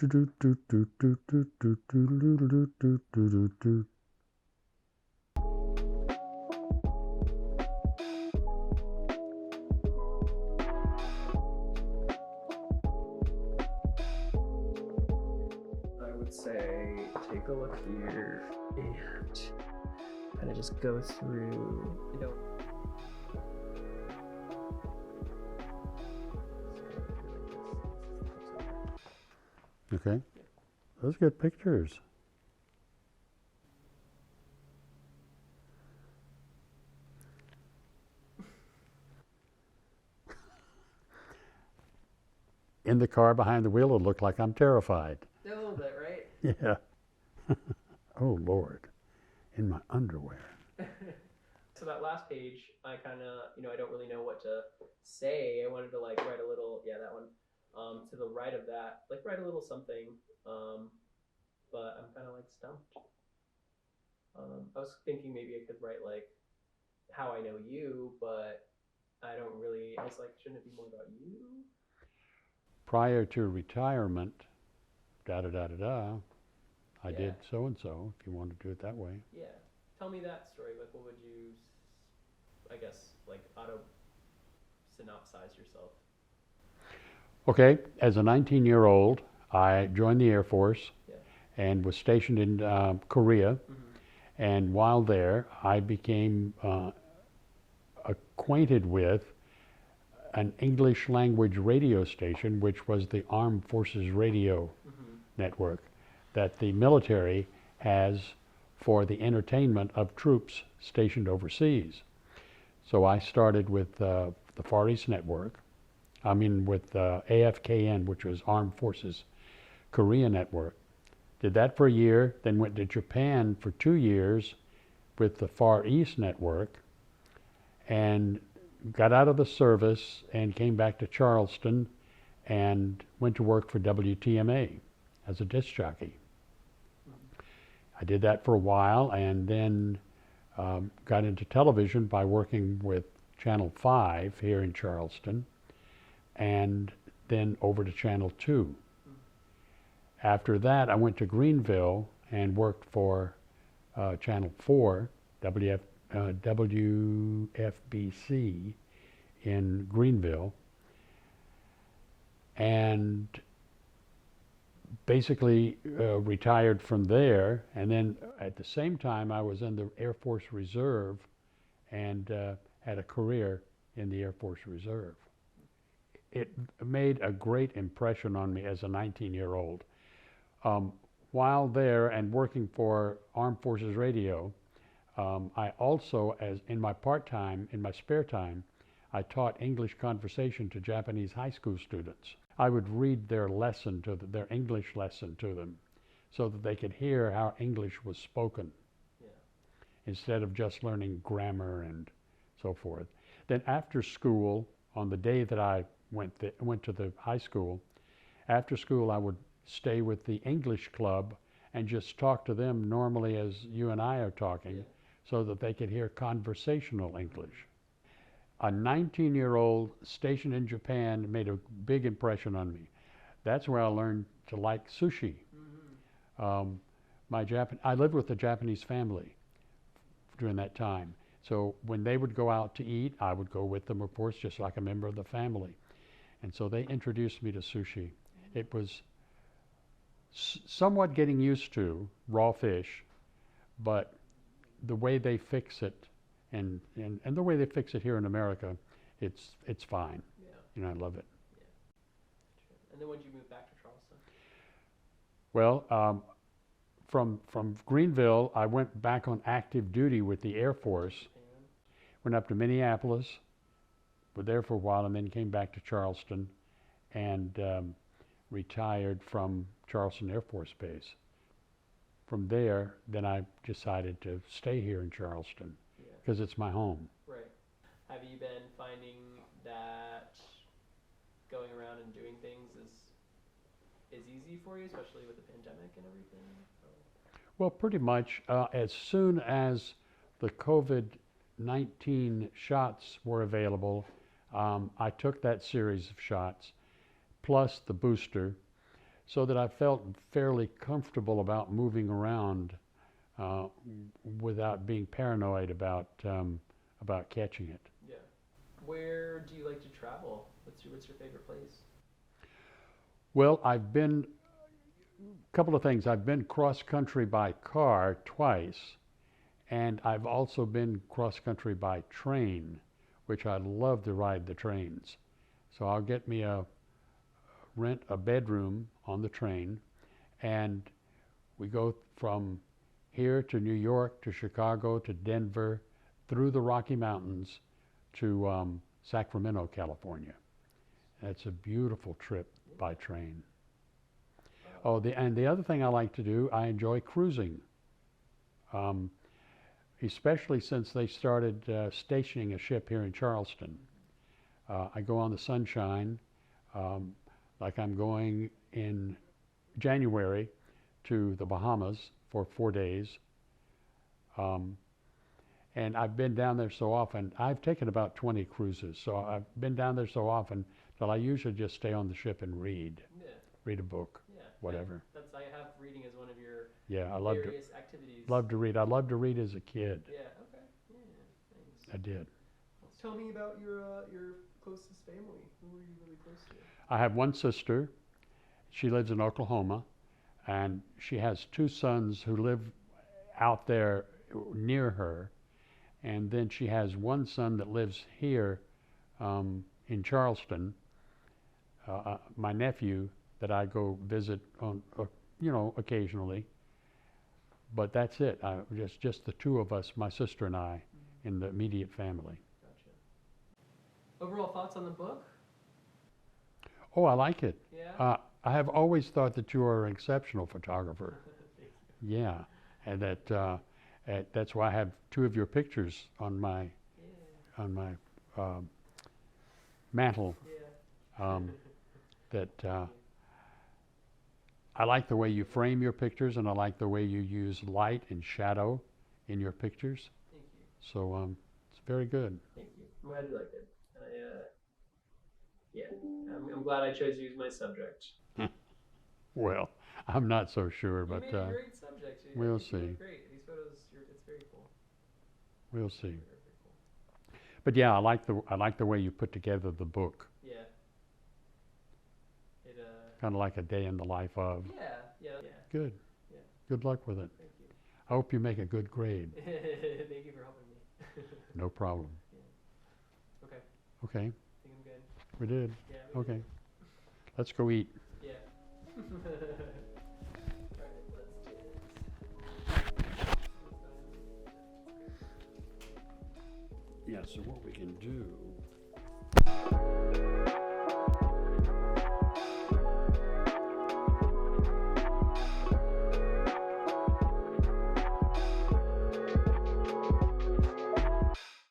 I would say take a look here and kind of just go through, Okay, those good pictures. In the car behind the wheel, it looked like I'm terrified. A little bit, right? Yeah. Oh, Lord. In my underwear. So that last page, I kind of, I don't really know what to say. I wanted to like write a little, that one, to the right of that, like write a little something, but I'm kind of like stumped. I was thinking maybe I could write like how I know you, but I was like, shouldn't it be more about you? Prior to retirement, da-da-da-da-da, I did so-and-so, if you want to do it that way. Yeah. Tell me that story. Like, what would you, I guess, like auto-synopsize yourself? Okay, as a 19-year-old, I joined the Air Force and was stationed in Korea. And while there, I became acquainted with an English language radio station, which was the Armed Forces Radio Network that the military has for the entertainment of troops stationed overseas. So I started with the Far East Network. With AFKN, which was Armed Forces Korea Network. Did that for a year, then went to Japan for 2 years with the Far East Network, and got out of the service and came back to Charleston and went to work for WTMA as a disc jockey. I did that for a while and then got into television by working with Channel 5 here in Charleston, and then over to Channel 2. After that, I went to Greenville and worked for Channel 4, WFBC in Greenville, and basically retired from there. And then at the same time, I was in the Air Force Reserve and had a career in the Air Force Reserve. It made a great impression on me as a 19-year-old. While there and working for Armed Forces Radio, I also, in my spare time, I taught English conversation to Japanese high school students. I would read their English lesson to them so that they could hear how English was spoken instead of just learning grammar and so forth. Then after school, on the day that I went to the high school, after school I would stay with the English club and just talk to them normally as you and I are talking so that they could hear conversational English. A 19-year-old stationed in Japan made a big impression on me. That's where I learned to like sushi. I lived with a Japanese family during that time. So when they would go out to eat, I would go with them, of course, just like a member of the family. And so they introduced me to sushi. It was somewhat getting used to raw fish, but the way they fix it, and the way they fix it here in America, it's fine. I love it. And then when did you move back to Charleston? Well, from Greenville, I went back on active duty with the Air Force. Went up to Minneapolis, were there for a while, and then came back to Charleston, and retired from Charleston Air Force Base. From there, then I decided to stay here in Charleston because it's my home. Right. Have you been finding that going around and doing things is easy for you, especially with the pandemic and everything? Well, pretty much. As soon as the COVID-19 shots were available, I took that series of shots, plus the booster. so that I felt fairly comfortable about moving around without being paranoid about catching it. Yeah. Where do you like to travel? What's your favorite place? Well, I've been a couple of things. I've been cross country by car twice, and I've also been cross country by train, which I love to ride the trains. So I'll get me rent a bedroom on the train, and we go from here to New York to Chicago to Denver, through the Rocky Mountains to Sacramento, California. That's a beautiful trip by train. Oh, and the other thing I like to do, I enjoy cruising, especially since they started stationing a ship here in Charleston. I go on the Sunshine, like I'm going in January to the Bahamas for 4 days. And I've been down there so often. I've taken about 20 cruises, so I've been down there so often that I usually just stay on the ship and read a book, whatever. I have reading as one of your various activities. Love to read. I loved to read as a kid. Yeah. Okay. Yeah. Thanks. I did. Tell me about your closest family. Who were you really close to? I have one sister. She lives in Oklahoma, and she has 2 sons who live out there near her. And then she has one son that lives here in Charleston, my nephew that I go visit on, occasionally. But that's it. Just the 2 of us, my sister and I, in the immediate family. Gotcha. Overall thoughts on the book? Oh, I like it. Yeah. I have always thought that you are an exceptional photographer. Thank you. Yeah, and that's why I have 2 of your pictures on my mantle. Yeah. That I like the way you frame your pictures, and I like the way you use light and shadow in your pictures. Thank you. So it's very good. Thank you. I'm glad you liked it. I'm glad I chose you as my subject. Well, I'm not so sure, but you made a great subject. we'll You see. did great. These photos, it's very cool. We'll see. Very, very cool. But yeah, I like the way you put together the book. Yeah. It Kind of like a day in the life of. Yeah. Good. Yeah. Good luck with it. Thank you. I hope you make a good grade. Thank you for helping me. No problem. Yeah. Okay. Okay. I think I'm good. We did. Yeah. We Okay. did. Let's go eat. Yeah. Alright, let's do this. Yeah, so what we can do